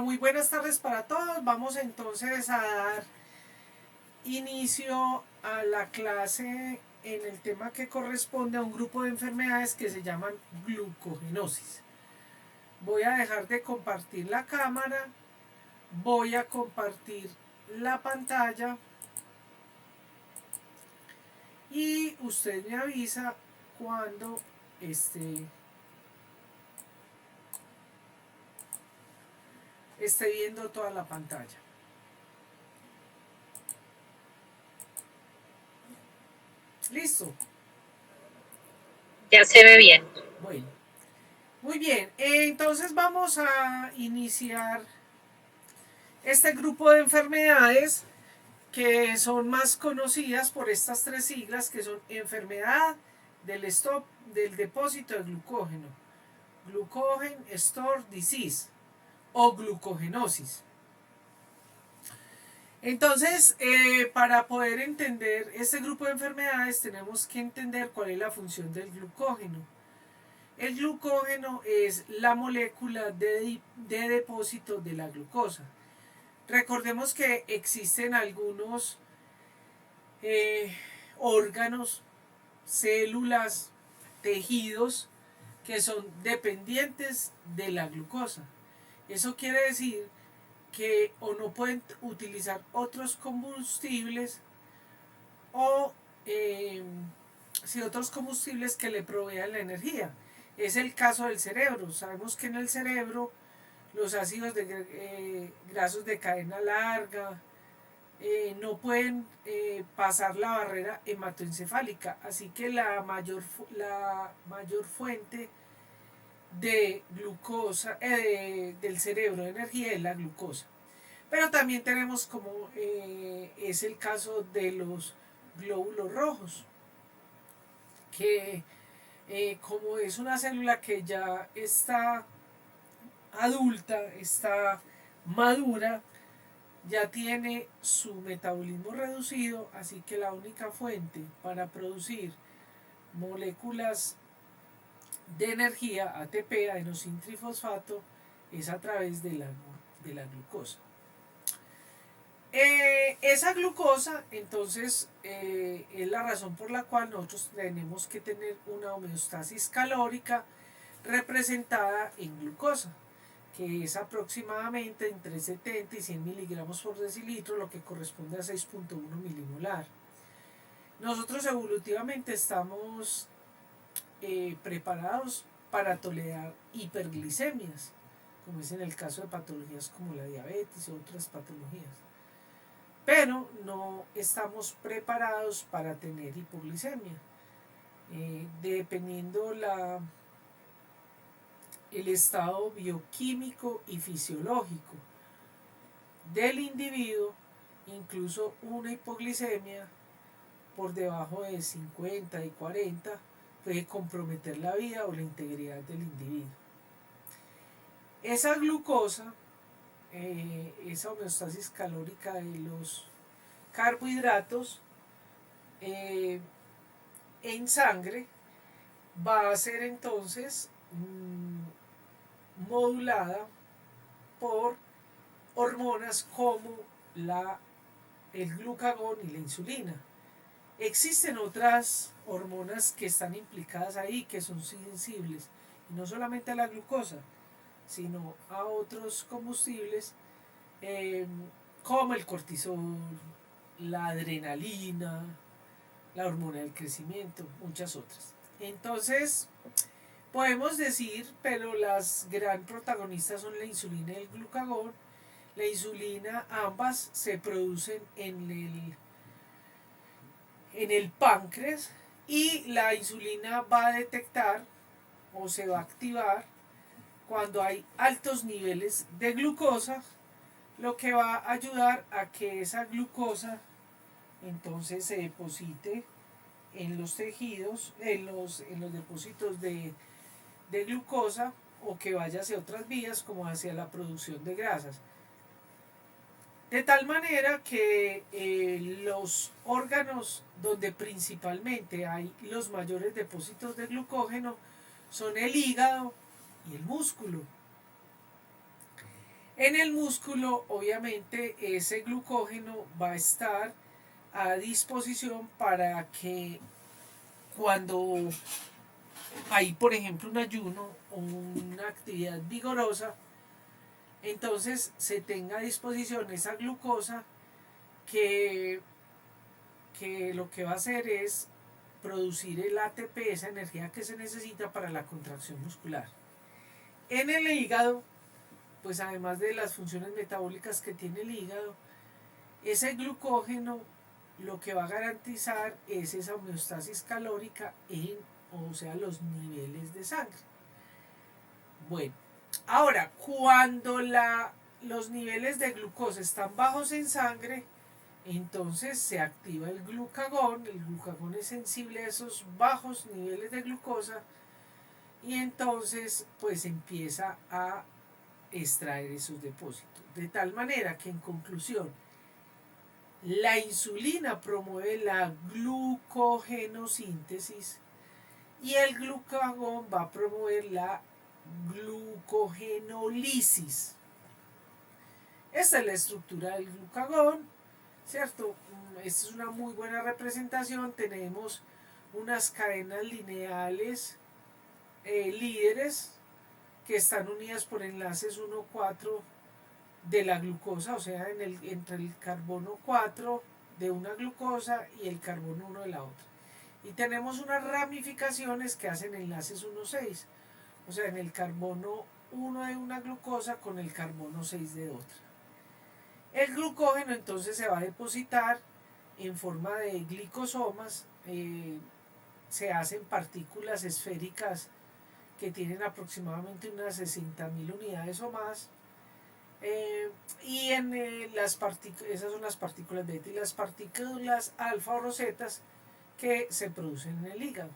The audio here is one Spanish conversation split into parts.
muy buenas tardes para todos. Vamos entonces a dar inicio a la clase en el tema que corresponde a un grupo de enfermedades que se llaman glucogenosis. Voy a dejar de compartir la cámara, voy a compartir la pantalla y usted me avisa cuando esté viendo toda la pantalla. ¿Listo? Ya se ve bien. Bueno, muy bien. Entonces vamos a iniciar este grupo de enfermedades que son más conocidas por estas tres siglas, que son enfermedad del depósito de glucógeno, Glucogen Store Disease o glucogenosis. Entonces, para poder entender este grupo de enfermedades tenemos que entender cuál es la función del glucógeno. El glucógeno es la molécula de depósito de la glucosa. Recordemos que existen algunos órganos, células, tejidos que son dependientes de la glucosa. Eso quiere decir que o no pueden utilizar otros combustibles o otros combustibles que le provean la energía. Es el caso del cerebro. Sabemos que en el cerebro los ácidos grasos de cadena larga no pueden pasar la barrera hematoencefálica, así que la mayor fuente de glucosa del cerebro de energía es la glucosa. Pero también tenemos como es el caso de los glóbulos rojos, que como es una célula que ya está adulta, está madura, ya tiene su metabolismo reducido, así que la única fuente para producir moléculas de energía, ATP, adenosintrifosfato, es a través de la glucosa. Esa glucosa, entonces, es la razón por la cual nosotros tenemos que tener una homeostasis calórica representada en glucosa, que es aproximadamente entre 70 y 100 miligramos por decilitro, lo que corresponde a 6.1 milimolar. Nosotros evolutivamente estamos preparados para tolerar hiperglicemias, como es en el caso de patologías como la diabetes y otras patologías. Pero no estamos preparados para tener hipoglicemia. Dependiendo el estado bioquímico y fisiológico del individuo, incluso una hipoglicemia por debajo de 50 y 40 puede comprometer la vida o la integridad del individuo. Esa glucosa, esa homeostasis calórica de los carbohidratos en sangre va a ser entonces modulada por hormonas como el glucagón y la insulina. Existen otras hormonas que están implicadas ahí, que son sensibles, y no solamente a la glucosa, sino a otros combustibles como el cortisol, la adrenalina, la hormona del crecimiento, muchas otras. Entonces, podemos decir, pero las gran protagonistas son la insulina y el glucagón. La insulina, ambas se producen en el páncreas, y la insulina va a detectar o se va a activar cuando hay altos niveles de glucosa, lo que va a ayudar a que esa glucosa entonces se deposite en los tejidos, en los depósitos de glucosa, o que vaya hacia otras vías como hacia la producción de grasas. De tal manera que los órganos donde principalmente hay los mayores depósitos de glucógeno son el hígado y el músculo. En el músculo, obviamente, ese glucógeno va a estar a disposición para que cuando hay, por ejemplo, un ayuno o una actividad vigorosa, entonces se tenga a disposición esa glucosa que, que lo que va a hacer es producir el ATP, esa energía que se necesita para la contracción muscular. En el hígado, pues además de las funciones metabólicas que tiene el hígado, ese glucógeno lo que va a garantizar es esa homeostasis calórica o sea, los niveles de sangre. Bueno, ahora, cuando los niveles de glucosa están bajos en sangre, entonces se activa el glucagón es sensible a esos bajos niveles de glucosa y entonces pues empieza a extraer esos depósitos. De tal manera que en conclusión, la insulina promueve la glucogenosíntesis y el glucagón va a promover la glucogenólisis. Esta es la estructura del glucagón, ¿cierto? Esta es una muy buena representación. Tenemos unas cadenas lineales líderes que están unidas por enlaces 1,4 de la glucosa, o sea, entre el carbono 4 de una glucosa y el carbono 1 de la otra. Y tenemos unas ramificaciones que hacen enlaces 1,6, o sea, en el carbono 1 de una glucosa con el carbono 6 de otra. El glucógeno entonces se va a depositar en forma de glicosomas, se hacen partículas esféricas que tienen aproximadamente unas 60.000 unidades o más, y en esas son las partículas beta y las partículas alfa o rosetas que se producen en el hígado.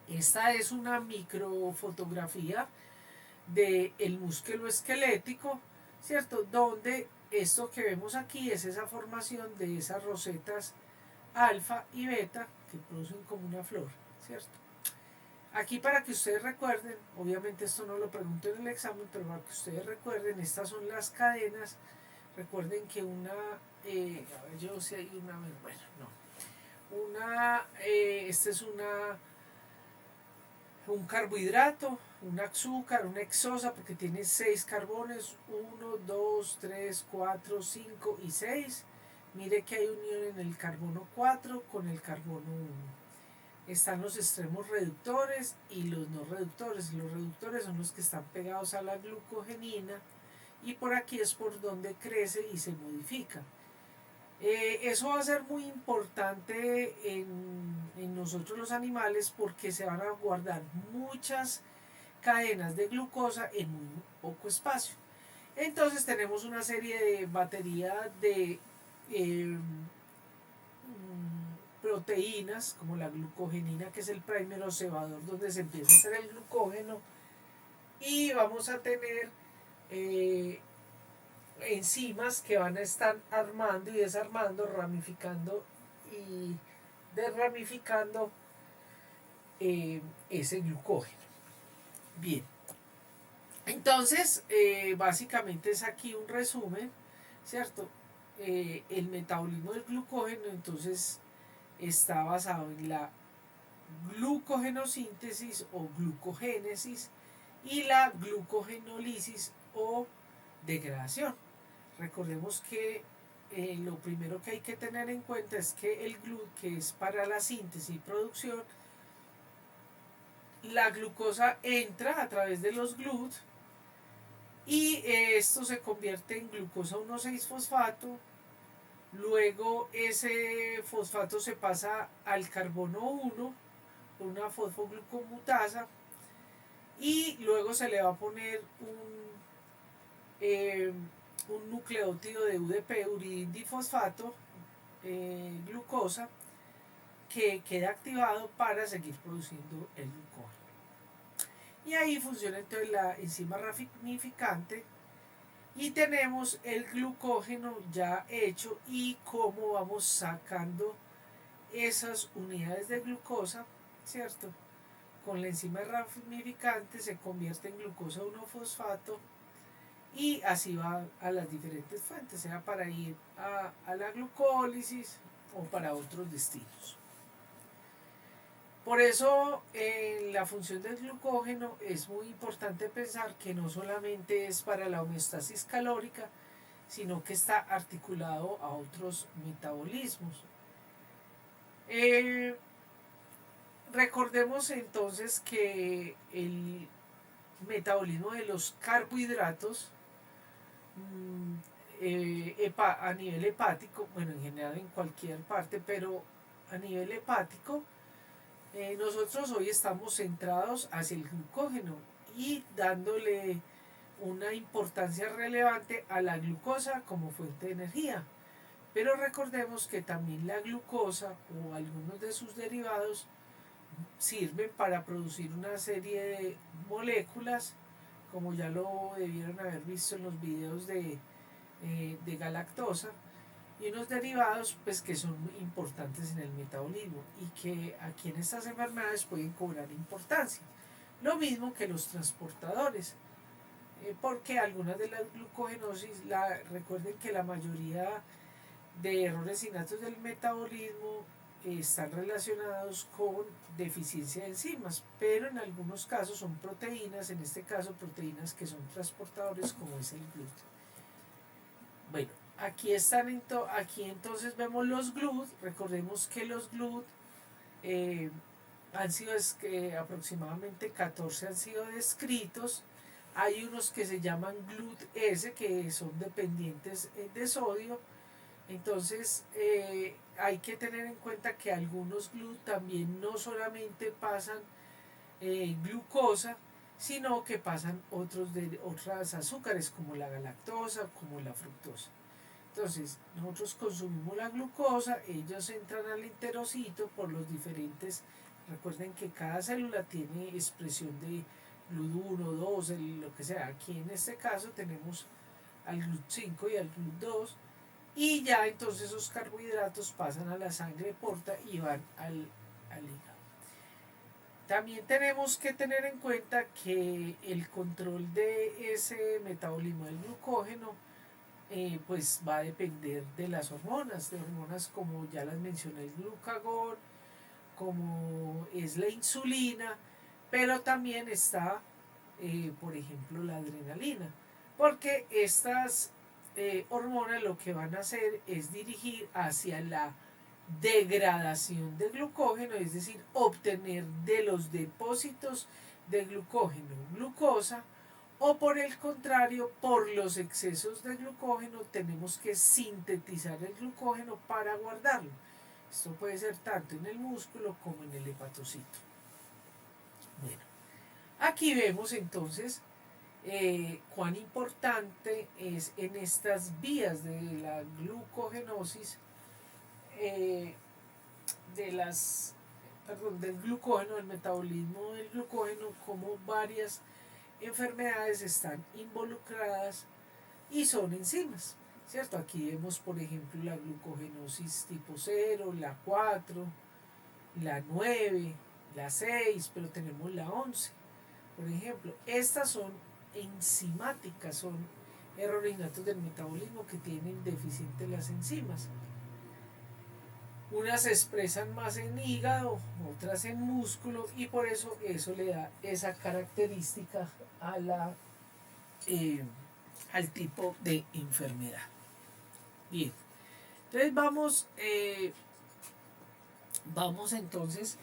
Esta es una microfotografía del músculo esquelético, ¿cierto? Donde esto que vemos aquí es esa formación de esas rosetas alfa y beta que producen como una flor, ¿cierto? Aquí para que ustedes recuerden, obviamente esto no lo pregunto en el examen, pero para que ustedes recuerden, estas son las cadenas. Recuerden que una, a ver yo si hay una, bueno, no. Esta es un carbohidrato, un azúcar, una hexosa, porque tiene 6 carbones, 1, 2, 3, 4, 5 y 6. Mire que hay unión en el carbono 4 con el carbono 1. Están los extremos reductores y los no reductores. Los reductores son los que están pegados a la glucogenina y por aquí es por donde crece y se modifica. Eso va a ser muy importante en nosotros los animales porque se van a guardar muchas cadenas de glucosa en muy poco espacio. Entonces tenemos una serie de batería de proteínas como la glucogenina, que es el primer o cebador donde se empieza a hacer el glucógeno, y vamos a tener enzimas que van a estar armando y desarmando, ramificando y desramificando ese glucógeno. Bien, entonces básicamente es aquí un resumen, ¿cierto? El metabolismo del glucógeno entonces está basado en la glucogenosíntesis o glucogénesis y la glucogenólisis o degradación. Recordemos que lo primero que hay que tener en cuenta es que el GLUT, que es para la síntesis y producción, la glucosa entra a través de los GLUT y esto se convierte en glucosa 1,6-fosfato. Luego ese fosfato se pasa al carbono 1 con una fosfoglucomutasa y luego se le va a poner un nucleótido de UDP, uridindifosfato, glucosa, que queda activado para seguir produciendo el glucógeno. Y ahí funciona entonces la enzima ramificante y tenemos el glucógeno ya hecho y cómo vamos sacando esas unidades de glucosa, ¿cierto? Con la enzima ramificante se convierte en glucosa 1-fosfato y así va a las diferentes fuentes, sea para ir a la glucólisis o para otros destinos. Por eso en la función del glucógeno es muy importante pensar que no solamente es para la homeostasis calórica, sino que está articulado a otros metabolismos. Recordemos entonces que el metabolismo de los carbohidratos a nivel hepático, bueno, en general en cualquier parte, pero a nivel hepático, nosotros hoy estamos centrados hacia el glucógeno y dándole una importancia relevante a la glucosa como fuente de energía. Pero recordemos que también la glucosa o algunos de sus derivados sirven para producir una serie de moléculas, como ya lo debieron haber visto en los videos de galactosa, y unos derivados pues, que son importantes en el metabolismo y que aquí en estas enfermedades pueden cobrar importancia. Lo mismo que los transportadores, porque algunas de las glucogenosis, recuerden que la mayoría de errores innatos del metabolismo están relacionados con deficiencia de enzimas, pero en algunos casos son proteínas, en este caso proteínas que son transportadores como es el gluten. Bueno, aquí entonces vemos los GLUT. Recordemos que los GLUT han sido aproximadamente 14 han sido descritos. Hay unos que se llaman GLUT-S que son dependientes de sodio. Entonces hay que tener en cuenta que algunos GLUT también no solamente pasan glucosa, sino que pasan otras azúcares como la galactosa, como la fructosa. Entonces, nosotros consumimos la glucosa, ellos entran al enterocito por los diferentes, recuerden que cada célula tiene expresión de GLUT1, 2, lo que sea. Aquí en este caso tenemos al GLUT5 y al GLUT2, y ya entonces esos carbohidratos pasan a la sangre porta y van al hígado. También tenemos que tener en cuenta que el control de ese metabolismo del glucógeno pues va a depender de las hormonas, como ya las mencioné, el glucagón, como es la insulina, pero también está, por ejemplo, la adrenalina, porque estas hormonas lo que van a hacer es dirigir hacia la degradación de glucógeno, es decir, obtener de los depósitos de glucógeno glucosa, o por el contrario, por los excesos de glucógeno tenemos que sintetizar el glucógeno para guardarlo. Esto puede ser tanto en el músculo como en el hepatocito. Bueno, aquí vemos entonces cuán importante es en estas vías de la glucogenosis, del glucógeno, del metabolismo del glucógeno, como varias enfermedades están involucradas y son enzimas, ¿cierto? Aquí vemos, por ejemplo, la glucogenosis tipo 0, la 4, la 9, la 6, pero tenemos la 11. Por ejemplo, estas son enzimáticas, son errores innatos del metabolismo que tienen deficientes las enzimas. Unas se expresan más en hígado, otras en músculo, y por eso le da esa característica al tipo de enfermedad. Bien, entonces vamos entonces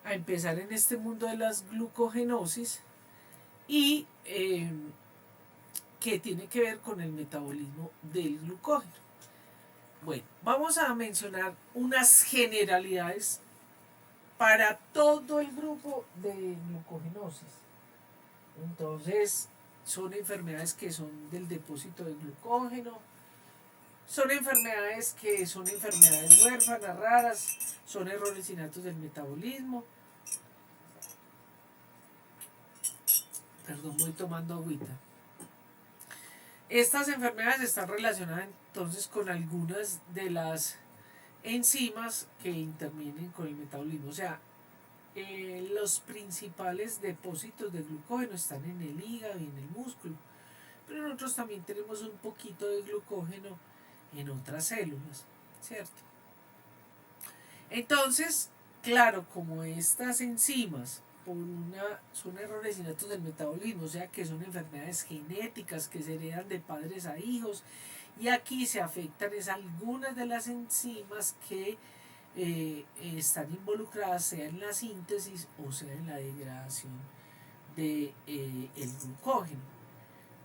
a empezar en este mundo de las glucogenosis y que tiene que ver con el metabolismo del glucógeno. Bueno, vamos a mencionar unas generalidades para todo el grupo de glucogenosis. Entonces, son enfermedades que son del depósito de glucógeno, son enfermedades que son enfermedades huérfanas, raras, son errores innatos del metabolismo. Perdón, voy tomando agüita. Estas enfermedades están relacionadas entonces con algunas de las enzimas que intervienen con el metabolismo. O sea, los principales depósitos de glucógeno están en el hígado y en el músculo, pero nosotros también tenemos un poquito de glucógeno en otras células, ¿cierto? Entonces, claro, como estas enzimas son errores innatos del metabolismo, o sea que son enfermedades genéticas que se heredan de padres a hijos, y aquí se afectan es algunas de las enzimas que están involucradas, sea en la síntesis o sea en la degradación de el glucógeno.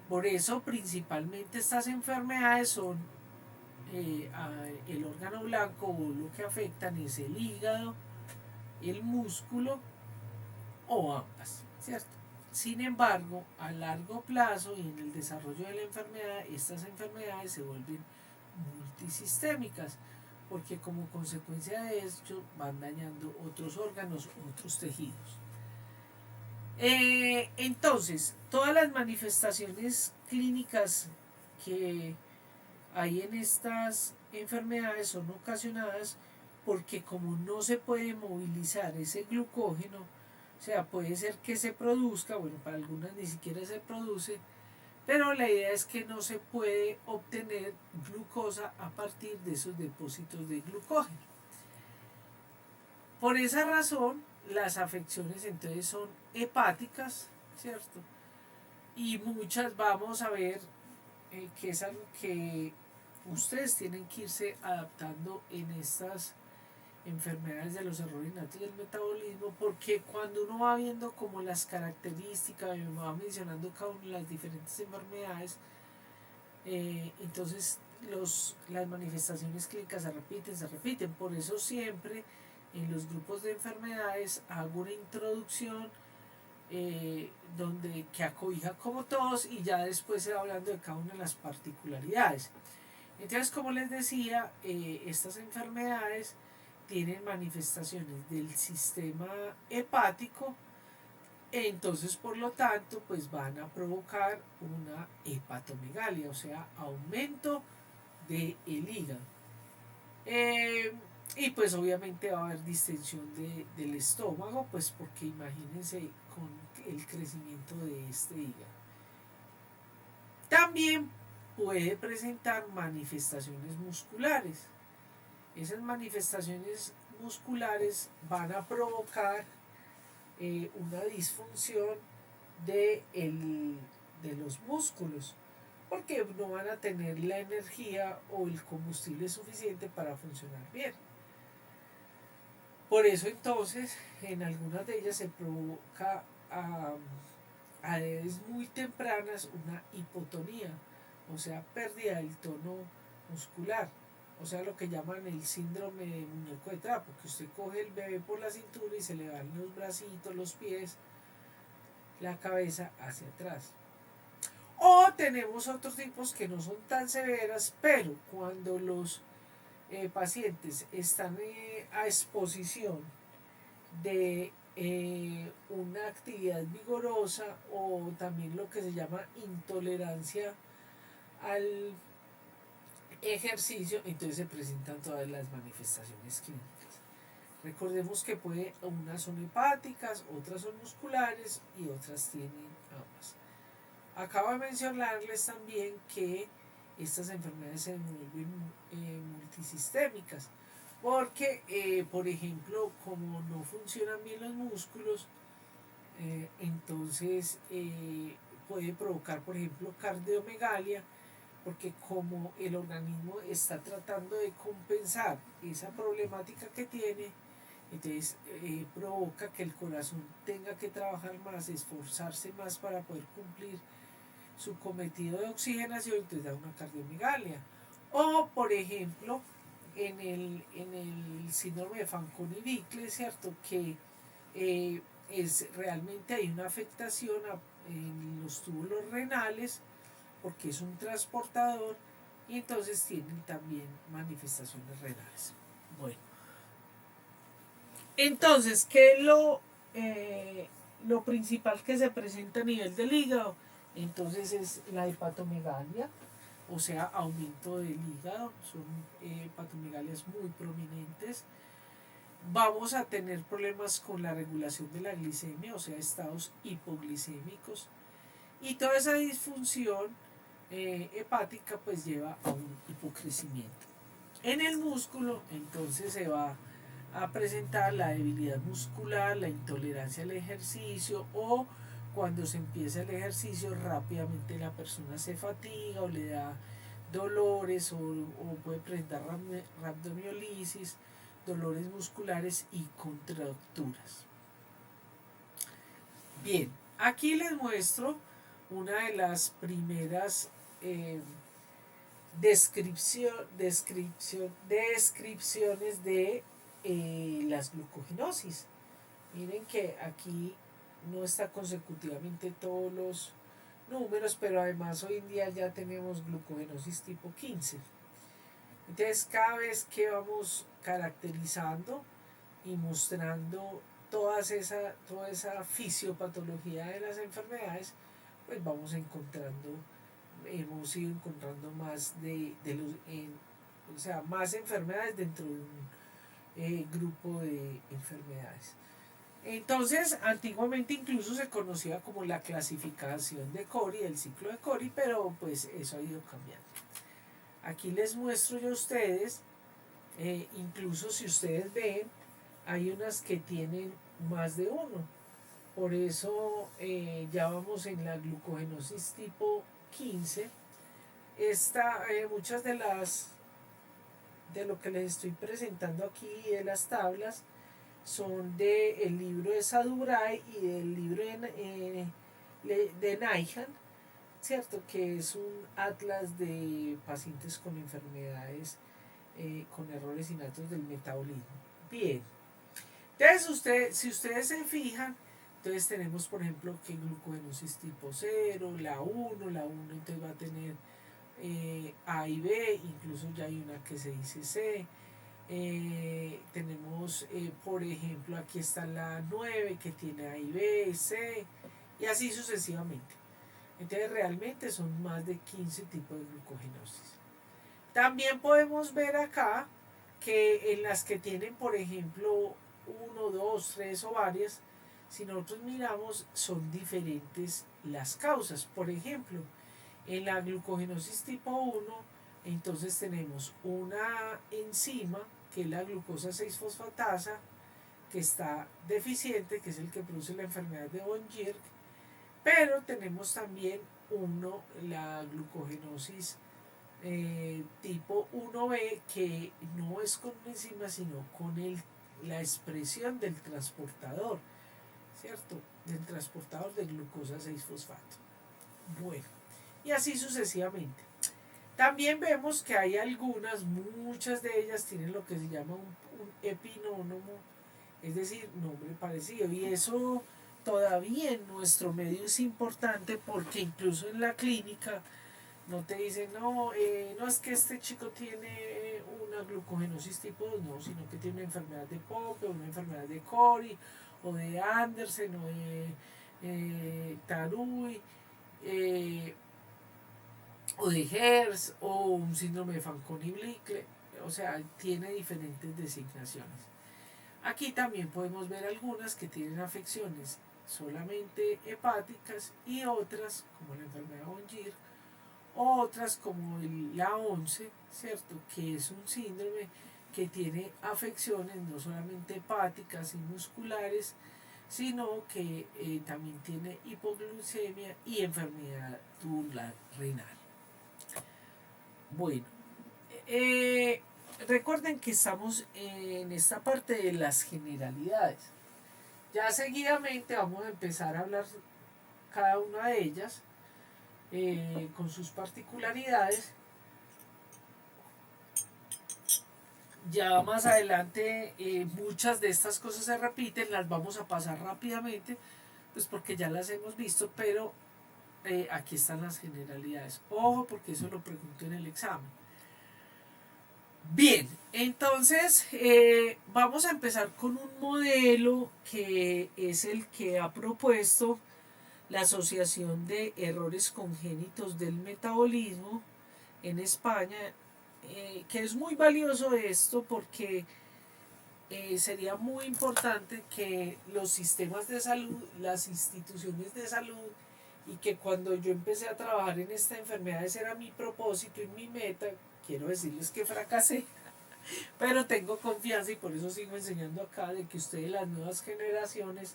Por eso principalmente estas enfermedades son el órgano blanco, o lo que afectan es el hígado, el músculo o ambas, ¿cierto? Sin embargo, a largo plazo y en el desarrollo de la enfermedad, estas enfermedades se vuelven multisistémicas, porque como consecuencia de esto van dañando otros órganos, otros tejidos. Entonces, todas las manifestaciones clínicas que hay en estas enfermedades son ocasionadas porque como no se puede movilizar ese glucógeno, o sea, puede ser que se produzca, bueno, para algunas ni siquiera se produce, pero la idea es que no se puede obtener glucosa a partir de esos depósitos de glucógeno. Por esa razón, las afecciones entonces son hepáticas, ¿cierto? Y muchas vamos a ver que es algo que ustedes tienen que irse adaptando en estas enfermedades de los errores innatos del metabolismo, porque cuando uno va viendo como las características, me va mencionando cada una de las diferentes enfermedades, entonces las manifestaciones clínicas se repiten. Por eso siempre en los grupos de enfermedades hago una introducción que acobija como todos, y ya después se va hablando de cada una de las particularidades. Entonces, como les decía, estas enfermedades tienen manifestaciones del sistema hepático, entonces por lo tanto pues van a provocar una hepatomegalia, o sea, aumento del hígado. Y pues obviamente va a haber distensión del estómago, pues porque imagínense con el crecimiento de este hígado. También puede presentar manifestaciones musculares. Esas manifestaciones musculares van a provocar una disfunción de los músculos, porque no van a tener la energía o el combustible suficiente para funcionar bien. Por eso entonces en algunas de ellas se provoca a edades muy tempranas una hipotonía, o sea, pérdida del tono muscular, o sea, lo que llaman el síndrome de muñeco de trapo, que usted coge el bebé por la cintura y se le van los bracitos, los pies, la cabeza hacia atrás. O tenemos otros tipos que no son tan severas, pero cuando los pacientes están a exposición de una actividad vigorosa, o también lo que se llama intolerancia al ejercicio, entonces se presentan todas las manifestaciones clínicas. Recordemos que unas son hepáticas, otras son musculares y otras tienen ambas. Acabo de mencionarles también que estas enfermedades se vuelven multisistémicas, porque, por ejemplo, como no funcionan bien los músculos, entonces puede provocar, por ejemplo, cardiomegalia, porque como el organismo está tratando de compensar esa problemática que tiene, entonces provoca que el corazón tenga que trabajar más, esforzarse más para poder cumplir su cometido de oxigenación, entonces da una cardiomegalia. O, por ejemplo, en el síndrome de Fanconi-Bickel, ¿cierto? Que realmente hay una afectación en los túbulos renales, porque es un transportador, y entonces tienen también manifestaciones renales. Bueno, entonces, ¿qué es lo principal que se presenta a nivel del hígado? Entonces es la hepatomegalia, o sea, aumento del hígado, son hepatomegalias muy prominentes. Vamos a tener problemas con la regulación de la glicemia, o sea, estados hipoglicémicos. Y toda esa disfunción hepática, pues lleva a un hipocrecimiento. En el músculo, entonces se va a presentar la debilidad muscular, la intolerancia al ejercicio, o cuando se empieza el ejercicio rápidamente la persona se fatiga o le da dolores o puede presentar rhabdomiolisis, dolores musculares y contracturas. Bien, aquí les muestro una de las primeras descripciones de las glucogenosis. Miren que aquí no está consecutivamente todos los números, pero además hoy en día ya tenemos glucogenosis tipo 15. Entonces cada vez que vamos caracterizando y mostrando toda esa fisiopatología de las enfermedades, pues vamos hemos ido encontrando más más enfermedades dentro de un grupo de enfermedades. Entonces, antiguamente incluso se conocía como la clasificación de Cori, el ciclo de Cori, pero pues eso ha ido cambiando. Aquí les muestro yo a ustedes, incluso si ustedes ven, hay unas que tienen más de uno. Por eso ya vamos en la glucogenosis tipo 15. Muchas de lo que les estoy presentando aquí de las tablas son del libro de Sadubray y del libro de Naihan, ¿cierto? Que es un atlas de pacientes con enfermedades con errores innatos del metabolismo. Bien, entonces si ustedes se fijan, entonces tenemos por ejemplo que glucogenosis tipo 0, la 1 entonces va a tener A y B, incluso ya hay una que se dice C. Tenemos por ejemplo aquí está la 9 que tiene A y B, C y así sucesivamente. Entonces realmente son más de 15 tipos de glucogenosis. También podemos ver acá que en las que tienen por ejemplo 1, 2, 3 o varias, si nosotros miramos son diferentes las causas. Por ejemplo, en la glucogenosis tipo 1, entonces tenemos una enzima que es la glucosa 6-fosfatasa que está deficiente, que es el que produce la enfermedad de von Gierk, pero tenemos también la glucogenosis tipo 1B que no es con una enzima sino con la expresión del transportador, ¿cierto? Del transportador de glucosa 6-fosfato. Bueno, y así sucesivamente. También vemos que hay muchas de ellas tienen lo que se llama un epinónimo, es decir, nombre parecido. Y eso todavía en nuestro medio es importante porque incluso en la clínica no te dicen, no es que este chico tiene una glucogenosis tipo 2, no, sino que tiene una enfermedad de Pope, una enfermedad de Cori, o de Andersen, o de Tarui, o de Hertz, o un síndrome de Fanconi-Bickel, o sea, tiene diferentes designaciones. Aquí también podemos ver algunas que tienen afecciones solamente hepáticas y otras, como la enfermedad de von Gierk, otras como la 11, ¿cierto? Que es un síndrome que tiene afecciones no solamente hepáticas y musculares, sino que también tiene hipoglucemia y enfermedad tubular renal. Bueno, recuerden que estamos en esta parte de las generalidades. Ya seguidamente vamos a empezar a hablar cada una de ellas con sus particularidades. Ya más adelante muchas de estas cosas se repiten, las vamos a pasar rápidamente, pues porque ya las hemos visto, pero aquí están las generalidades. Ojo, porque eso lo pregunto en el examen. Bien, entonces vamos a empezar con un modelo que es el que ha propuesto la Asociación de Errores Congénitos del Metabolismo en España, que es muy valioso esto porque sería muy importante que los sistemas de salud, las instituciones de salud y que cuando yo empecé a trabajar en esta enfermedad ese era mi propósito y mi meta. Quiero decirles que fracasé, pero tengo confianza y por eso sigo enseñando acá de que ustedes, las nuevas generaciones,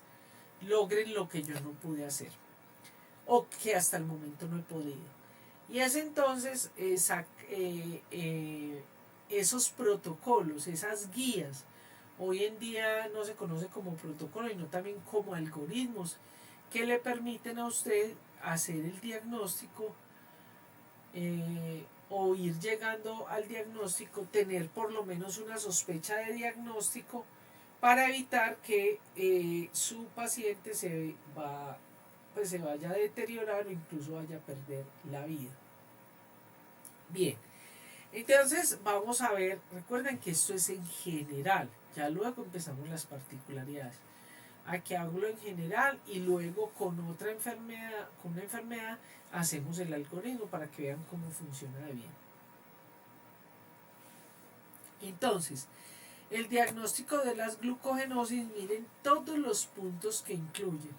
logren lo que yo no pude hacer o que hasta el momento no he podido. Y es entonces esos protocolos, esas guías, hoy en día no se conoce como protocolo, sino también como algoritmos que le permiten a usted hacer el diagnóstico o ir llegando al diagnóstico, tener por lo menos una sospecha de diagnóstico para evitar que su paciente se vaya a deteriorar o incluso vaya a perder la vida. Bien, entonces vamos a ver, recuerden que esto es en general, ya luego empezamos las particularidades. Aquí hablo en general y luego con otra enfermedad, con una enfermedad, hacemos el algoritmo para que vean cómo funciona de bien. Entonces, el diagnóstico de las glucogenosis, miren todos los puntos que incluyen.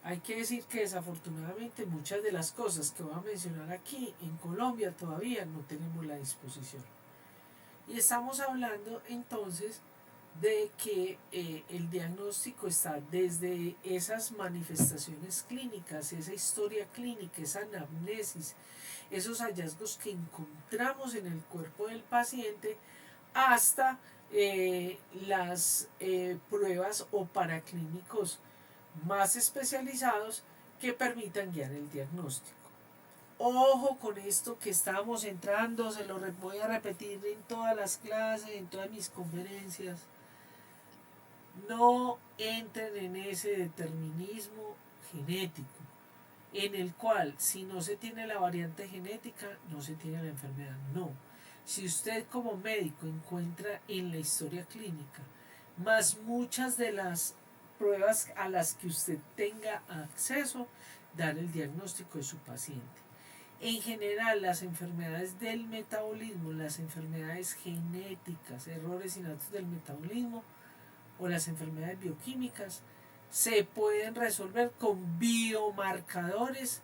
Hay que decir que desafortunadamente muchas de las cosas que voy a mencionar aquí en Colombia todavía no tenemos la disposición. Y estamos hablando entonces de que el diagnóstico está desde esas manifestaciones clínicas, esa historia clínica, esa anamnesis, esos hallazgos que encontramos en el cuerpo del paciente, hasta las pruebas o paraclínicos más especializados que permitan guiar el diagnóstico. Ojo con esto que estamos entrando, se lo voy a repetir en todas las clases, en todas mis conferencias. No entren en ese determinismo genético, en el cual si no se tiene la variante genética, no se tiene la enfermedad. No. Si usted como médico encuentra en la historia clínica, más muchas de las pruebas a las que usted tenga acceso, dar el diagnóstico de su paciente. En general, las enfermedades del metabolismo, las enfermedades genéticas, errores innatos del metabolismo o las enfermedades bioquímicas se pueden resolver con biomarcadores,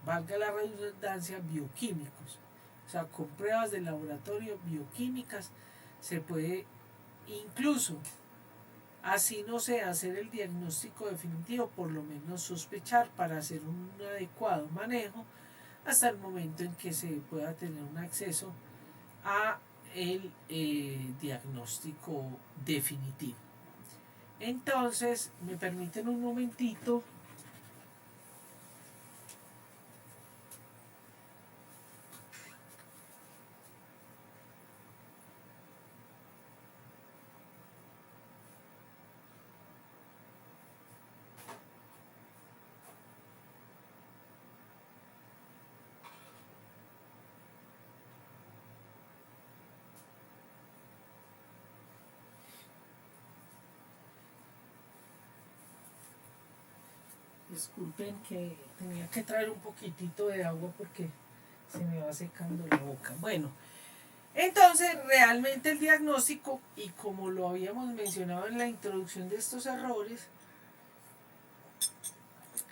valga la redundancia, bioquímicos. O sea, con pruebas de laboratorio bioquímicas se puede incluso, así no sé, hacer el diagnóstico definitivo, por lo menos sospechar para hacer un adecuado manejo hasta el momento en que se pueda tener un acceso a el diagnóstico definitivo. Entonces, me permiten un momentito. Disculpen que tenía que traer un poquitito de agua porque se me va secando la boca. Bueno, entonces realmente el diagnóstico, y como lo habíamos mencionado en la introducción de estos errores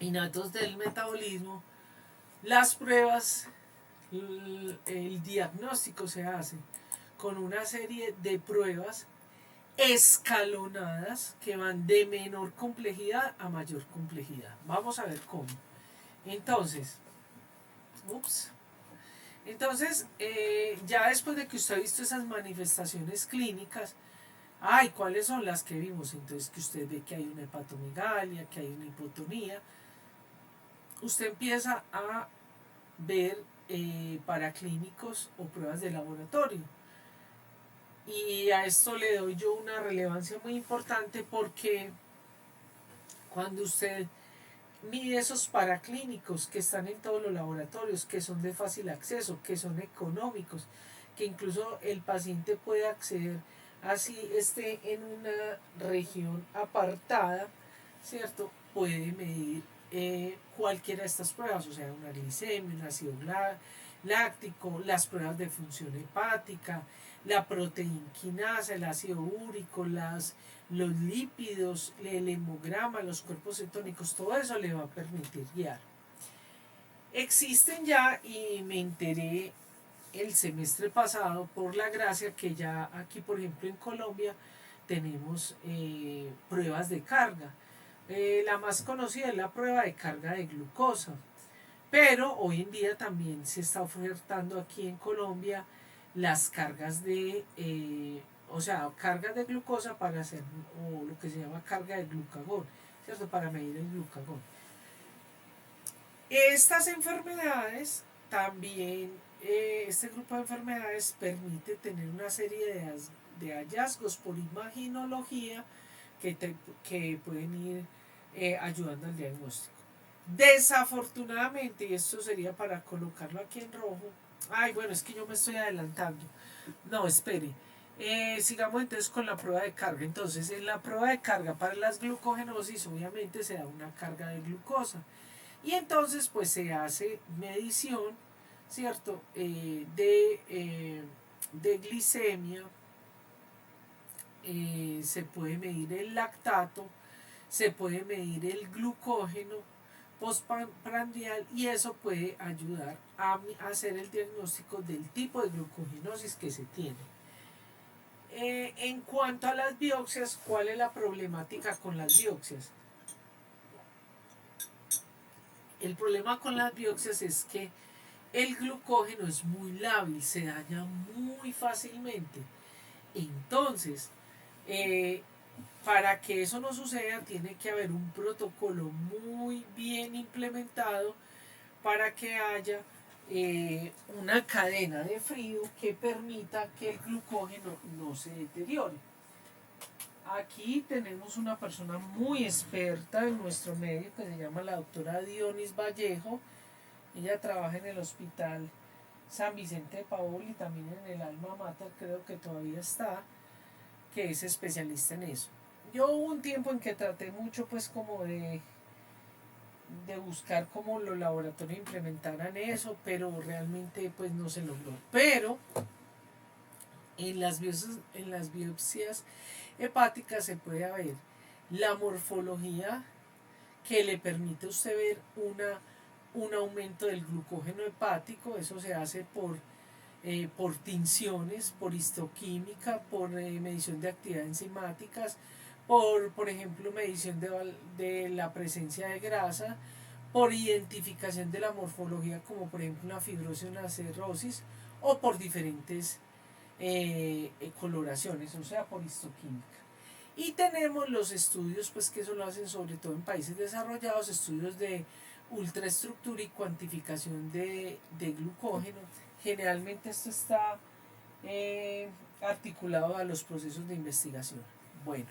innatos del metabolismo, las pruebas, el diagnóstico se hace con una serie de pruebas escalonadas que van de menor complejidad a mayor complejidad. Vamos a ver cómo. Entonces, ya después de que usted ha visto esas manifestaciones clínicas, ¿cuáles son las que vimos? Entonces, que usted ve que hay una hepatomegalia, que hay una hipotonía, usted empieza a ver paraclínicos o pruebas de laboratorio. Y a esto le doy yo una relevancia muy importante porque cuando usted mide esos paraclínicos que están en todos los laboratorios, que son de fácil acceso, que son económicos, que incluso el paciente puede acceder así esté en una región apartada, ¿cierto? Puede medir cualquiera de estas pruebas, o sea, una glicemia, un ácido láctico, las pruebas de función hepática, la proteinquinasa, el ácido úrico, los lípidos, el hemograma, los cuerpos cetónicos, todo eso le va a permitir guiar. Existen ya, y me enteré el semestre pasado por la gracia que ya aquí, por ejemplo, en Colombia tenemos pruebas de carga. La más conocida es la prueba de carga de glucosa, pero hoy en día también se está ofertando aquí en Colombia las cargas o sea, cargas de glucosa para hacer, o lo que se llama carga de glucagón, ¿cierto? Para medir el glucagón. Estas enfermedades también, este grupo de enfermedades permite tener una serie de hallazgos por imaginología que pueden ir ayudando al diagnóstico. Desafortunadamente, y esto sería para colocarlo aquí en rojo, ay, bueno, es que yo me estoy adelantando. No, espere. Sigamos entonces con la prueba de carga. Entonces, en la prueba de carga para las glucogenosis, obviamente se da una carga de glucosa. Y entonces, pues se hace medición, ¿cierto? De glicemia, se puede medir el lactato, se puede medir el glucógeno postprandial y eso puede ayudar a hacer el diagnóstico del tipo de glucogenosis que se tiene. En cuanto a las biopsias, ¿cuál es la problemática con las biopsias? El problema con las biopsias es que el glucógeno es muy lábil, se daña muy fácilmente. Entonces, para que eso no suceda, tiene que haber un protocolo muy bien implementado para que haya una cadena de frío que permita que el glucógeno no se deteriore. Aquí tenemos una persona muy experta en nuestro medio que se llama la doctora Dionis Vallejo. Ella trabaja en el hospital San Vicente de Paul y también en el Alma Mater, creo que todavía está, que es especialista en eso. Yo hubo un tiempo en que traté mucho pues como de buscar cómo los laboratorios implementaran eso, pero realmente pues no se logró. Pero en las biopsias hepáticas se puede ver la morfología que le permite a usted ver un aumento del glucógeno hepático. Eso se hace por tinciones, por histoquímica, por medición de actividades enzimáticas, por ejemplo, medición de la presencia de grasa, por identificación de la morfología, como por ejemplo una fibrosis o una cirrosis, o por diferentes coloraciones, o sea, por histoquímica. Y tenemos los estudios, pues que eso lo hacen sobre todo en países desarrollados, estudios de ultraestructura y cuantificación de glucógeno. Generalmente esto está articulado a los procesos de investigación. Bueno,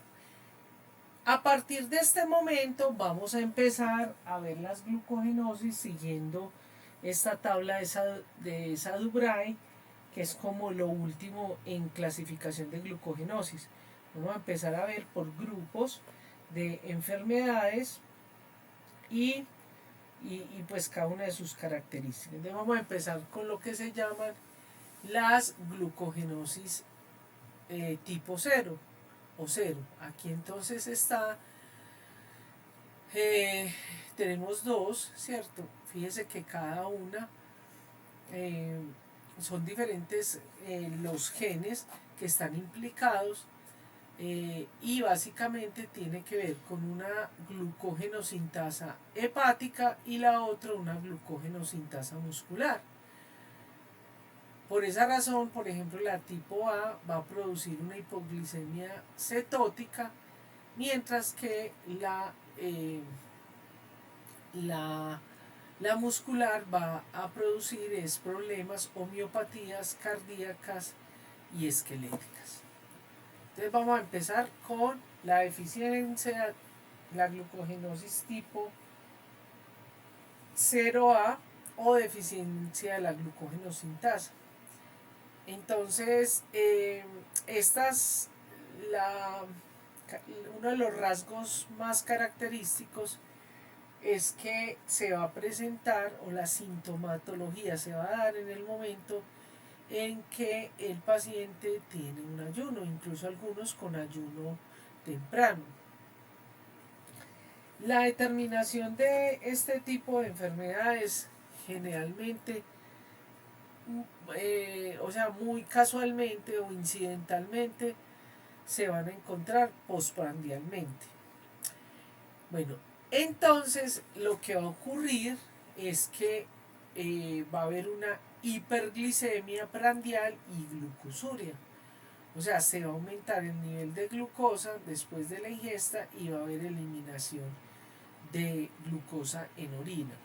a partir de este momento vamos a empezar a ver las glucogenosis siguiendo esta tabla de Sadubray, que es como lo último en clasificación de glucogenosis. Vamos a empezar a ver por grupos de enfermedades y pues cada una de sus características. Entonces vamos a empezar con lo que se llaman las glucogenosis tipo 0 o 0. Aquí entonces tenemos dos, ¿cierto? Fíjese que cada una son diferentes los genes que están implicados y básicamente tiene que ver con una glucogenosintasa hepática y la otra una glucogenosintasa muscular. Por esa razón, por ejemplo, la tipo A va a producir una hipoglicemia cetótica, mientras que la muscular va a producir problemas o miopatías cardíacas y esqueléticas. Entonces vamos a empezar con la deficiencia, la glucogenosis tipo 0A o deficiencia de la glucogenosintasa. Entonces, uno de los rasgos más característicos es que se va a presentar, o la sintomatología se va a dar en el momento en que el paciente tiene un ayuno, incluso algunos con ayuno temprano. La determinación de este tipo de enfermedades generalmente, o sea, muy casualmente o incidentalmente, se van a encontrar postprandialmente. Bueno, entonces lo que va a ocurrir es que va a haber una hiperglicemia prandial y glucosuria. O sea, se va a aumentar el nivel de glucosa después de la ingesta y va a haber eliminación de glucosa en orina.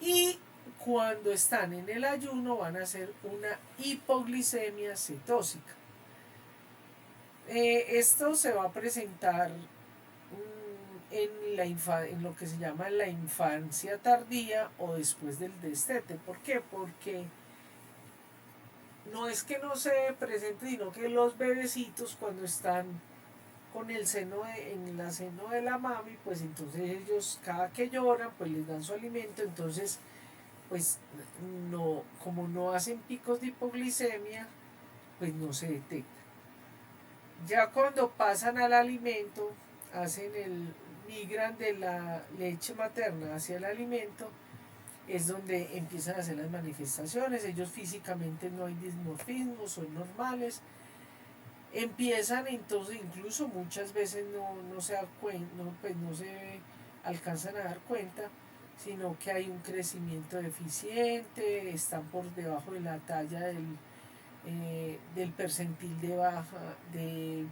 Y cuando están en el ayuno van a hacer una hipoglicemia cetósica. Esto se va a presentar en lo que se llama la infancia tardía o después del destete. ¿Por qué? Porque no es que no se presente, sino que los bebecitos cuando están con el en la seno de la mami, pues entonces ellos cada que lloran, pues les dan su alimento, entonces pues no, como no hacen picos de hipoglicemia, pues no se detecta. Ya cuando pasan al alimento, migran de la leche materna hacia el alimento, es donde empiezan a hacer las manifestaciones. Ellos físicamente no hay dismorfismo, son normales. Empiezan entonces, incluso muchas veces no se dan cuenta, pues no se alcanzan a dar cuenta, sino que hay un crecimiento deficiente, están por debajo de la talla del percentil de baja de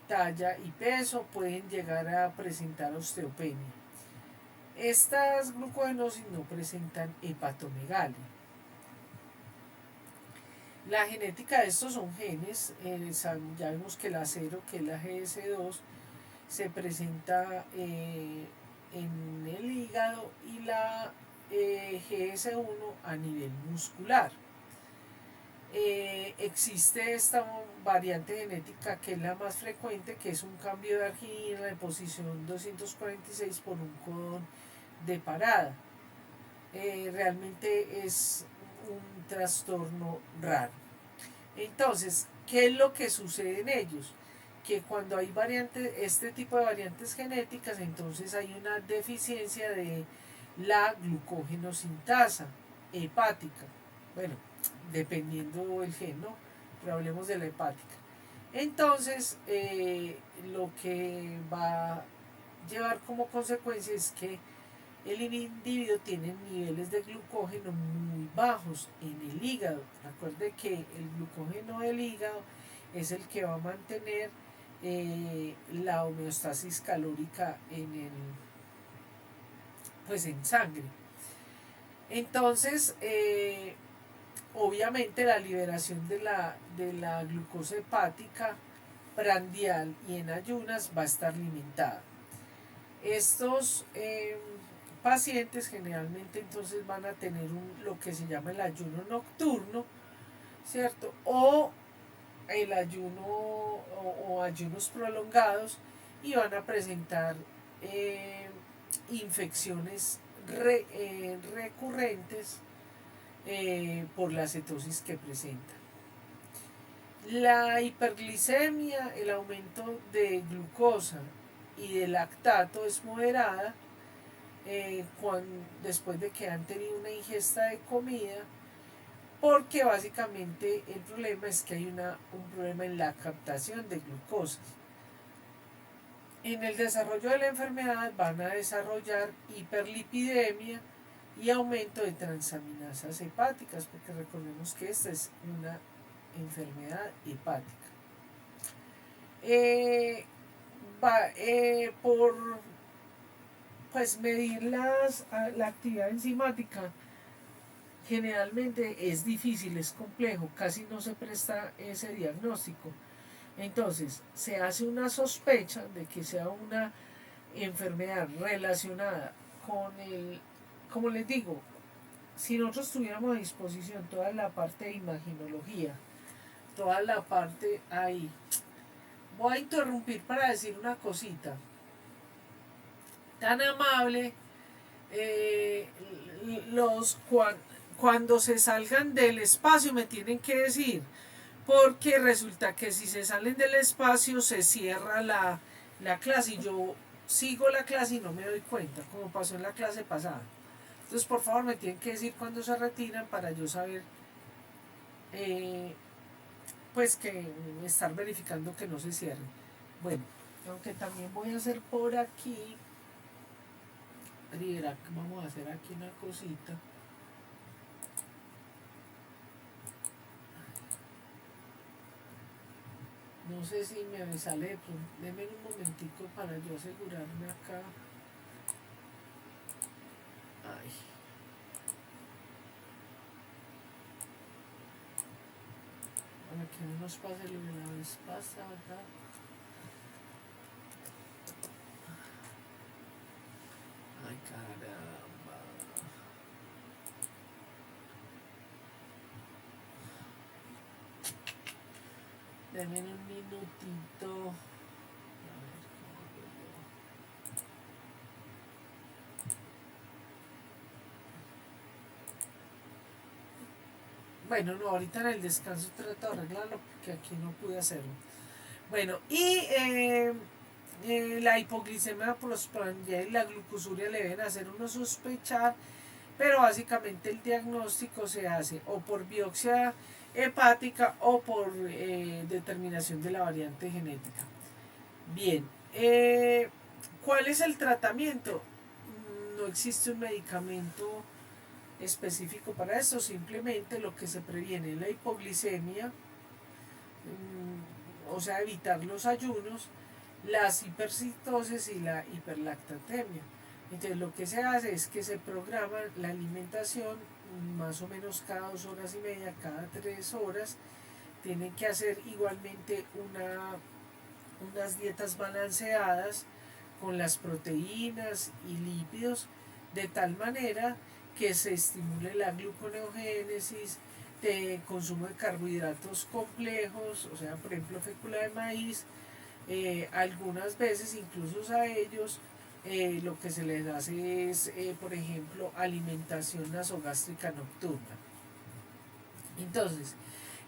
talla y peso, pueden llegar a presentar osteopenia. Estas glucogenosis no presentan hepatomegalia. La genética de estos son genes, ya vemos que la 0, que es la GS2, se presenta en el hígado y la GS1 a nivel muscular. Existe esta variante genética que es la más frecuente, que es un cambio de arginina de posición 246 por un codón de parada. Realmente es un trastorno raro. Entonces, ¿qué es lo que sucede en ellos? Que cuando hay este tipo de variantes genéticas, entonces hay una deficiencia de la glucógeno-sintasa hepática. Bueno, dependiendo del gen, ¿no? Pero hablemos de la hepática. Entonces, lo que va a llevar como consecuencia es que el individuo tiene niveles de glucógeno muy bajos en el hígado. Recuerde que el glucógeno del hígado es el que va a mantener la homeostasis calórica pues en sangre. Entonces, obviamente la liberación de la glucosa hepática prandial y en ayunas va a estar limitada. Estos pacientes generalmente entonces van a tener lo que se llama el ayuno nocturno, ¿cierto? O el ayuno o ayunos prolongados, y van a presentar infecciones recurrentes por la cetosis que presentan. La hiperglicemia, el aumento de glucosa y de lactato es moderada después de que han tenido una ingesta de comida, porque básicamente el problema es que hay un problema en la captación de glucosa. En el desarrollo de la enfermedad van a desarrollar hiperlipidemia y aumento de transaminasas hepáticas, porque recordemos que esta es una enfermedad hepática. Por pues medir la actividad enzimática generalmente es difícil, es complejo, casi no se presta ese diagnóstico. Entonces se hace una sospecha de que sea una enfermedad relacionada con como les digo, si nosotros tuviéramos a disposición toda la parte de imaginología, toda la parte ahí. Voy a interrumpir para decir una cosita. Tan amable, cuando se salgan del espacio me tienen que decir, porque resulta que si se salen del espacio se cierra la clase y yo sigo la clase y no me doy cuenta, como pasó en la clase pasada. Entonces, por favor, me tienen que decir cuándo se retiran para yo saber, pues que estar verificando que no se cierre. Bueno, aunque también voy a hacer por aquí, vamos a hacer aquí una cosita. No sé si me sale de pronto. Denme un momentico para yo asegurarme acá. Ay. Para que no nos pase lo de la vez pasada. Ay, caramba. Denme un minutito. A ver, ¿cómo hago yo? Bueno, no, ahorita en el descanso trato de arreglarlo porque aquí no pude hacerlo. Bueno, y la hipoglicemia postprandial y la glucosuria le deben hacer uno sospechar, pero básicamente el diagnóstico se hace o por biopsia hepática o por determinación de la variante genética. Bien, ¿cuál es el tratamiento? No existe un medicamento específico para esto, simplemente lo que se previene es la hipoglicemia, o sea, evitar los ayunos, las hipercitosis y la hiperlactatemia. Entonces lo que se hace es que se programa la alimentación más o menos cada 2 horas y media, cada 3 horas. Tienen que hacer igualmente unas dietas balanceadas con las proteínas y lípidos de tal manera que se estimule la gluconeogénesis, de consumo de carbohidratos complejos, o sea, por ejemplo, fécula de maíz. Algunas veces incluso a ellos lo que se les hace es, por ejemplo, alimentación nasogástrica nocturna. Entonces,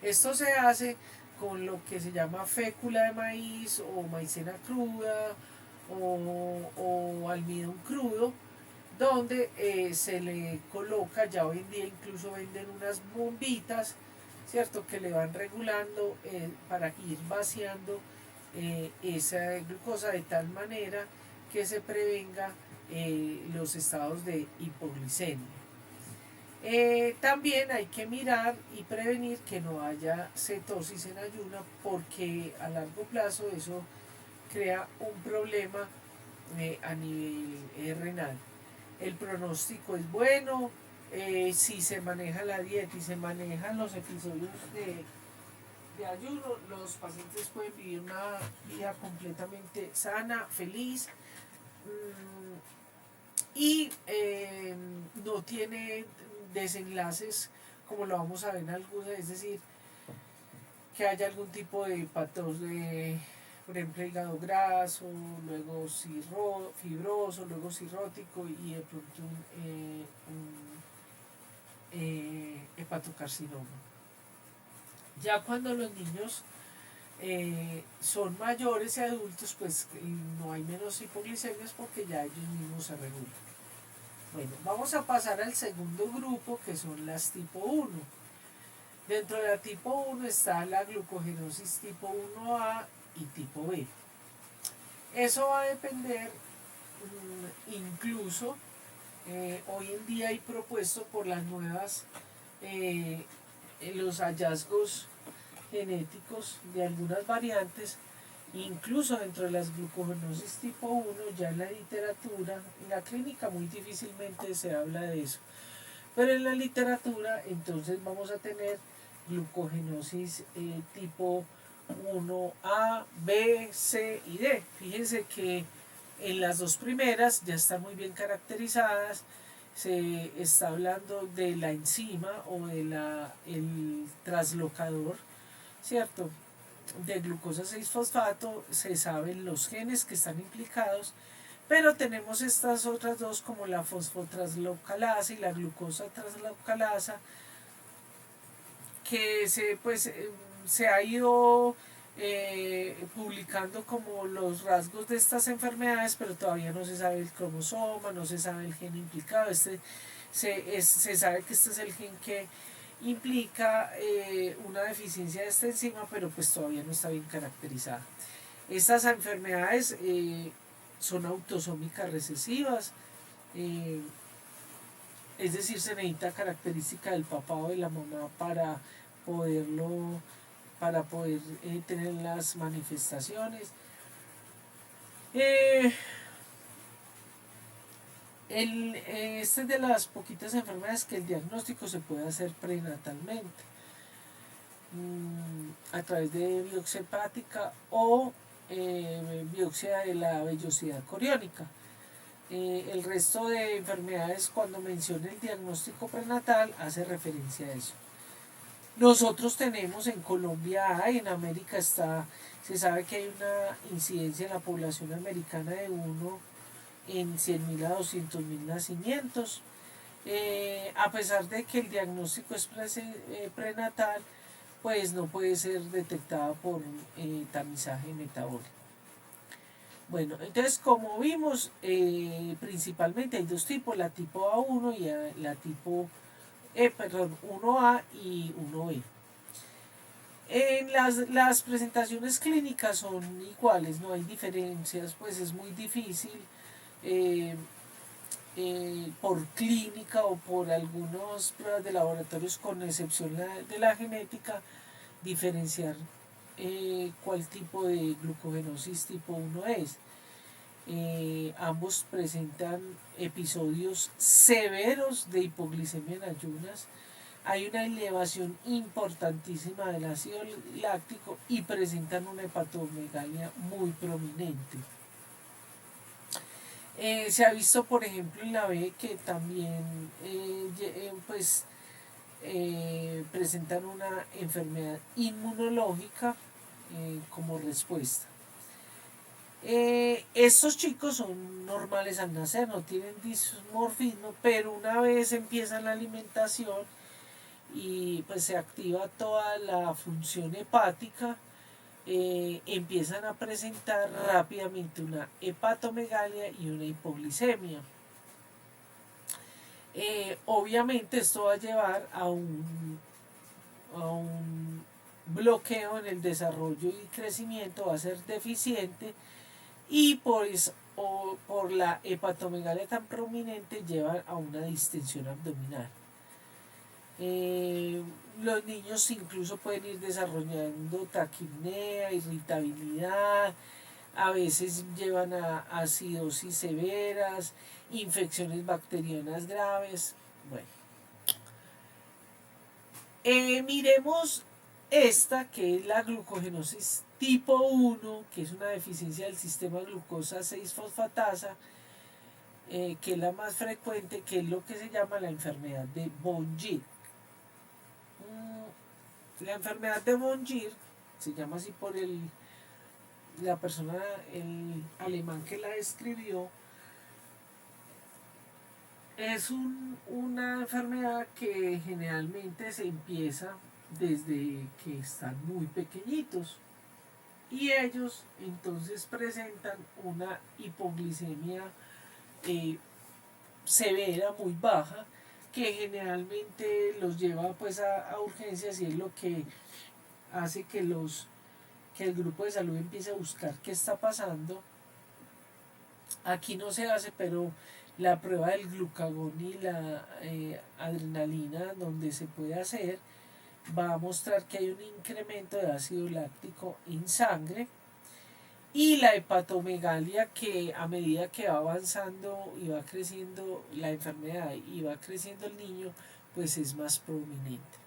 esto se hace con lo que se llama fécula de maíz o maicena cruda o almidón crudo, donde se le coloca, ya hoy en día incluso venden unas bombitas, ¿cierto? Que le van regulando para ir vaciando esa glucosa de tal manera que se prevenga los estados de hipoglicemia. También hay que mirar y prevenir que no haya cetosis en ayuna, porque a largo plazo eso crea un problema a nivel renal. El pronóstico es bueno si se maneja la dieta y se manejan los episodios de ayuno. Los pacientes pueden vivir una vida completamente sana, feliz, y no tiene desenlaces como lo vamos a ver en algunos, es decir, que haya algún tipo de patos de, por ejemplo, hígado graso, luego fibroso, luego cirrótico y de pronto un hepatocarcinoma. Ya cuando los niños son mayores y adultos, pues no hay menos hipoglicemias porque ya ellos mismos se regulan. Bueno, vamos a pasar al segundo grupo, que son las tipo 1. Dentro de la tipo 1 está la glucogenosis tipo 1A y tipo B. Eso va a depender, incluso hoy en día hay propuesto por las nuevas, los hallazgos genéticos de algunas variantes, incluso dentro de las glucogenosis tipo 1, ya en la literatura, en la clínica muy difícilmente se habla de eso, pero en la literatura entonces vamos a tener glucogenosis tipo 1A, B, C y D. Fíjense que en las dos primeras ya están muy bien caracterizadas. Se está hablando de la enzima o el traslocador, ¿cierto? De glucosa 6-fosfato, se saben los genes que están implicados, Pero tenemos estas otras dos como la fosfotraslocalasa y la glucosa traslocalasa que se ha ido publicando como los rasgos de estas enfermedades, pero todavía no se sabe el cromosoma, no se sabe el gen implicado. Se sabe que este es el gen que implica una deficiencia de esta enzima, pero pues todavía no está bien caracterizada. Estas enfermedades son autosómicas recesivas, eh, es decir, se necesita característica del papá o de la mamá para poder tener las manifestaciones. Esta es de las poquitas enfermedades que el diagnóstico se puede hacer prenatalmente a través de biopsia hepática o biopsia de la vellosidad coriónica. El resto de enfermedades, cuando menciona el diagnóstico prenatal, hace referencia a eso. Nosotros tenemos en Colombia, en América está, se sabe que hay una incidencia en la población americana de 1 en 100.000 a 200.000 nacimientos. A pesar de que el diagnóstico es prenatal, pues no puede ser detectada por tamizaje metabólico. Bueno, entonces como vimos, principalmente hay dos tipos, la tipo A1 y la tipo 1A y 1B. En las presentaciones clínicas son iguales, no hay diferencias, pues es muy difícil eh, por clínica o por algunas pruebas de laboratorios, con excepción de la genética, diferenciar cuál tipo de glucogenosis tipo 1 es. Ambos presentan episodios severos de hipoglicemia en ayunas. Hay una elevación importantísima del ácido láctico y presentan una hepatomegalia muy prominente. Se ha visto, por ejemplo, en la B que también presentan una enfermedad inmunológica como respuesta. Estos chicos son normales al nacer, no tienen dismorfismo, pero una vez empiezan la alimentación y pues se activa toda la función hepática, empiezan a presentar rápidamente una hepatomegalia y una hipoglicemia. Obviamente esto va a llevar a un bloqueo en el desarrollo y crecimiento, va a ser deficiente y por la hepatomegalia tan prominente lleva a una distensión abdominal. Los niños incluso pueden ir desarrollando taquipnea, irritabilidad, a veces llevan a acidosis severas, infecciones bacterianas graves. Bueno, miremos esta que es la glucogenosis tipo 1, que es una deficiencia del sistema glucosa 6-fosfatasa, que es la más frecuente, que es lo que se llama la enfermedad de von Gil. La enfermedad de von Gil se llama así por la persona, el alemán que la describió. Es una enfermedad que generalmente se empieza desde que están muy pequeñitos y ellos entonces presentan una hipoglicemia severa, muy baja, que generalmente los lleva pues a urgencias, y es lo que hace que el grupo de salud empiece a buscar qué está pasando. Aquí no se hace, pero la prueba del glucagón y la adrenalina, donde se puede hacer, va a mostrar que hay un incremento de ácido láctico en sangre, y la hepatomegalia, que a medida que va avanzando y va creciendo la enfermedad y va creciendo el niño, pues es más prominente.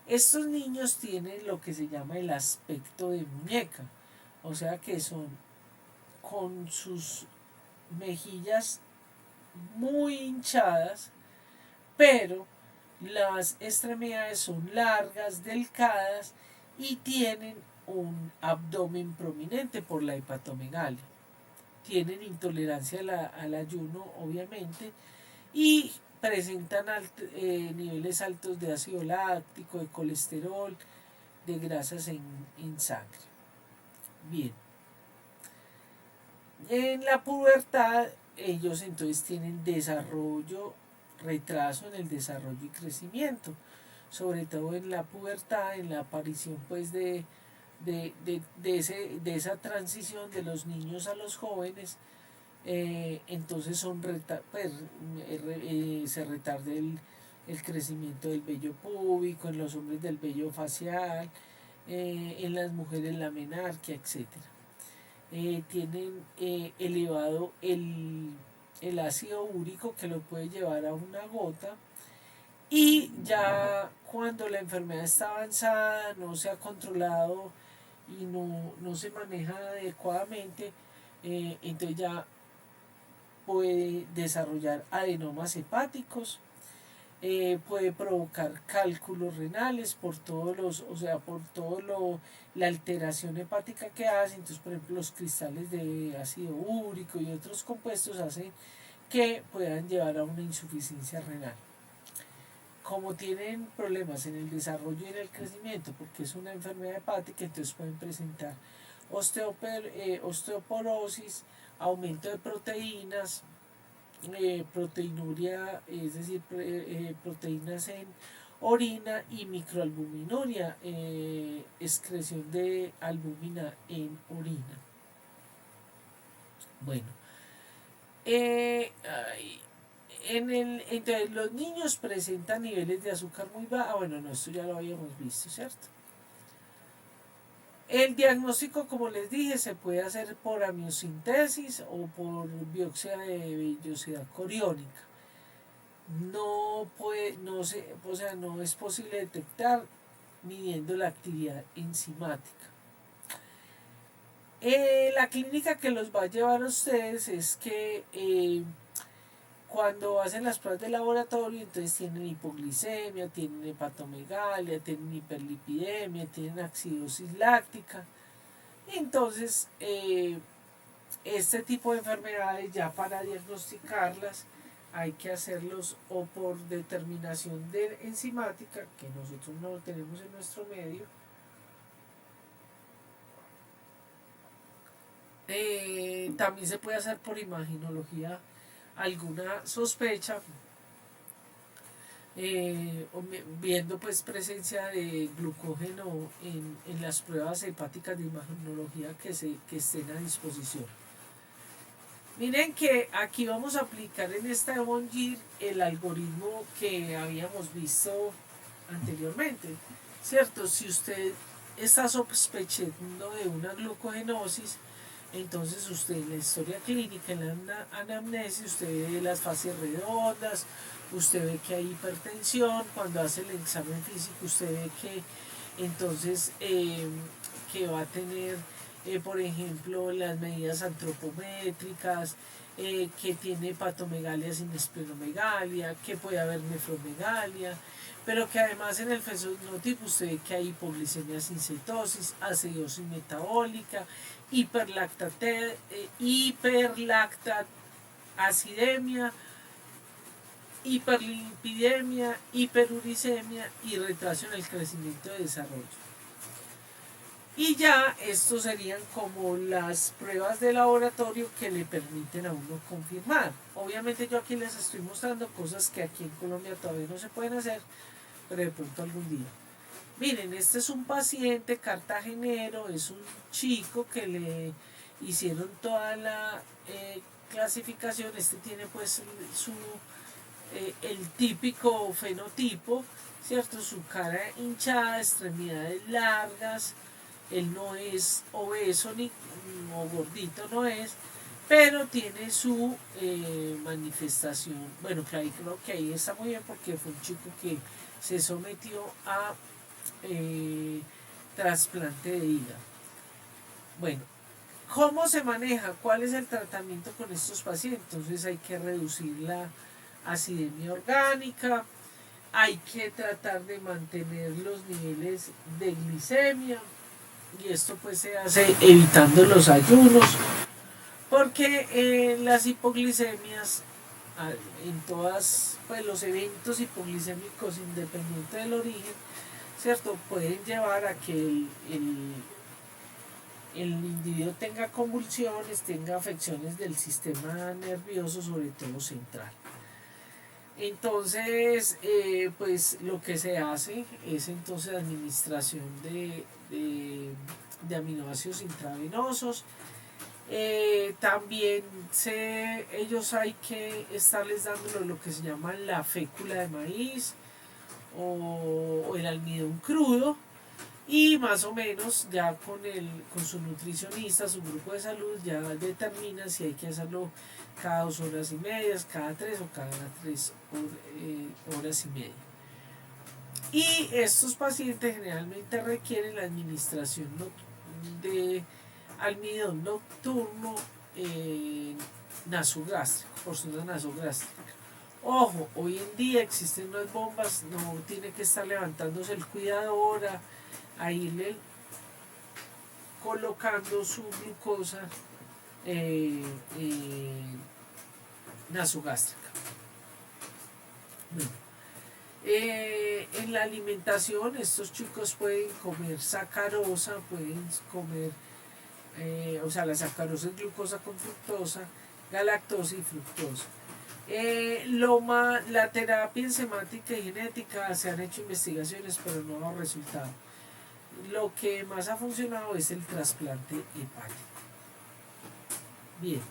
Estos niños tienen lo que se llama el aspecto de muñeca, o sea que son con sus mejillas muy hinchadas, pero las extremidades son largas, delgadas y tienen un abdomen prominente por la hepatomegalia. tienen intolerancia al ayuno, obviamente, y presentan niveles altos de ácido láctico, de colesterol, de grasas en sangre. Bien. En la pubertad, ellos entonces tienen retraso en el desarrollo y crecimiento, sobre todo en la pubertad, en la aparición pues de esa transición de los niños a los jóvenes. Entonces se retarda el crecimiento del vello púbico, en los hombres del vello facial, en las mujeres la menarquia, etc. Tienen elevado el ácido úrico, que lo puede llevar a una gota, y ya cuando la enfermedad está avanzada, no se ha controlado y no se maneja adecuadamente, entonces ya puede desarrollar adenomas hepáticos, puede provocar cálculos renales por la alteración hepática que hace. Entonces, por ejemplo, los cristales de ácido úrico y otros compuestos hacen que puedan llevar a una insuficiencia renal. Como tienen problemas en el desarrollo y en el crecimiento, porque es una enfermedad hepática, entonces pueden presentar osteoporosis, aumento de proteínas, proteinuria, es decir, proteínas en orina, y microalbuminuria, excreción de albúmina en orina. Bueno, entonces los niños presentan niveles de azúcar muy bajos. Bueno, no, esto ya lo habíamos visto, ¿cierto? El diagnóstico, como les dije, se puede hacer por amiocentesis o por biopsia de vellosidad coriónica. No es posible detectar midiendo la actividad enzimática. La clínica que los va a llevar a ustedes es que cuando hacen las pruebas de laboratorio, entonces tienen hipoglicemia, tienen hepatomegalia, tienen hiperlipidemia, tienen acidosis láctica. Entonces, este tipo de enfermedades, ya para diagnosticarlas, hay que hacerlos o por determinación de enzimática, que nosotros no lo tenemos en nuestro medio. También se puede hacer por imagenología alguna sospecha, viendo pues presencia de glucógeno en las pruebas hepáticas de imagenología que estén a disposición. Miren que aquí vamos a aplicar en esta Evongir el algoritmo que habíamos visto anteriormente, ¿cierto? Si usted está sospechando de una glucogenosis, entonces usted en la historia clínica, en la anamnesis, usted ve las fases redondas, usted ve que hay hipertensión. Cuando hace el examen físico, usted ve que entonces que va a tener, por ejemplo, las medidas antropométricas, que tiene hepatomegalia sin esplenomegalia, que puede haber nefromegalia, pero que además en el fenotipo usted ve que hay hipoglicemia sin cetosis, acidosis metabólica, hiperlactacidemia, hiperlipidemia, hiperuricemia y retraso en el crecimiento y desarrollo. Y ya estos serían como las pruebas de laboratorio que le permiten a uno confirmar. Obviamente yo aquí les estoy mostrando cosas que aquí en Colombia todavía no se pueden hacer, pero de pronto algún día. Miren, este es un paciente cartagenero, es un chico que le hicieron toda la clasificación. Este tiene pues el típico fenotipo, ¿cierto? Su cara hinchada, extremidades largas. Él no es obeso ni o gordito, no es, pero tiene su manifestación. Bueno, claro, creo que ahí está muy bien porque fue un chico que se sometió a trasplante de hígado. Bueno, ¿cómo se maneja? ¿Cuál es el tratamiento con estos pacientes? Entonces hay que reducir la acidemia orgánica, hay que tratar de mantener los niveles de glicemia, y esto pues se hace evitando los ayunos. Porque las hipoglicemias, en todos pues, los eventos hipoglicémicos, independiente del origen, ¿cierto? Pueden llevar a que el individuo tenga convulsiones, tenga afecciones del sistema nervioso, sobre todo central. Entonces, pues lo que se hace es entonces administración de aminoácidos intravenosos. También ellos hay que estarles dando lo que se llama la fécula de maíz o el almidón crudo, y más o menos ya con su nutricionista, su grupo de salud, ya determina si hay que hacerlo cada 2 horas y media, cada 3 o cada 3 horas y media. Y estos pacientes generalmente requieren la administración de almidón nocturno nasogástrico, por sonda nasogástrica. Ojo, hoy en día existen unas bombas, no tiene que estar levantándose el cuidador a irle colocando su glucosa nasogástrica. Bueno, en la alimentación estos chicos pueden comer sacarosa, pueden comer, o sea, la sacarosa es glucosa con fructosa, galactosa y fructosa. La terapia enzimática y genética, se han hecho investigaciones pero no ha dado resultado. Lo que más ha funcionado es el trasplante hepático. Bien.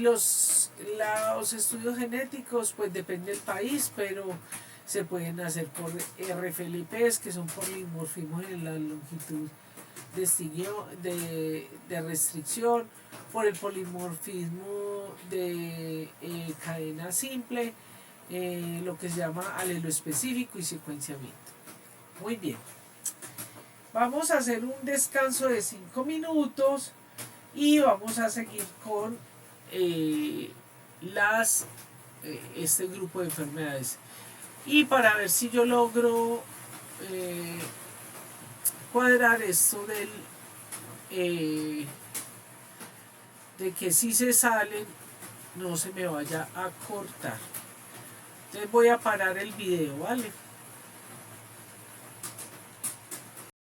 Los estudios genéticos pues depende del país, pero se pueden hacer por RFLPs, que son polimorfismos en la longitud de restricción, por el polimorfismo de cadena simple, lo que se llama alelo específico y secuenciamiento. Muy bien. Vamos a hacer un descanso de 5 minutos y vamos a seguir con este grupo de enfermedades. Y para ver si yo logro cuadrar esto de que si se salen no se me vaya a cortar. Entonces voy a parar el video, ¿vale?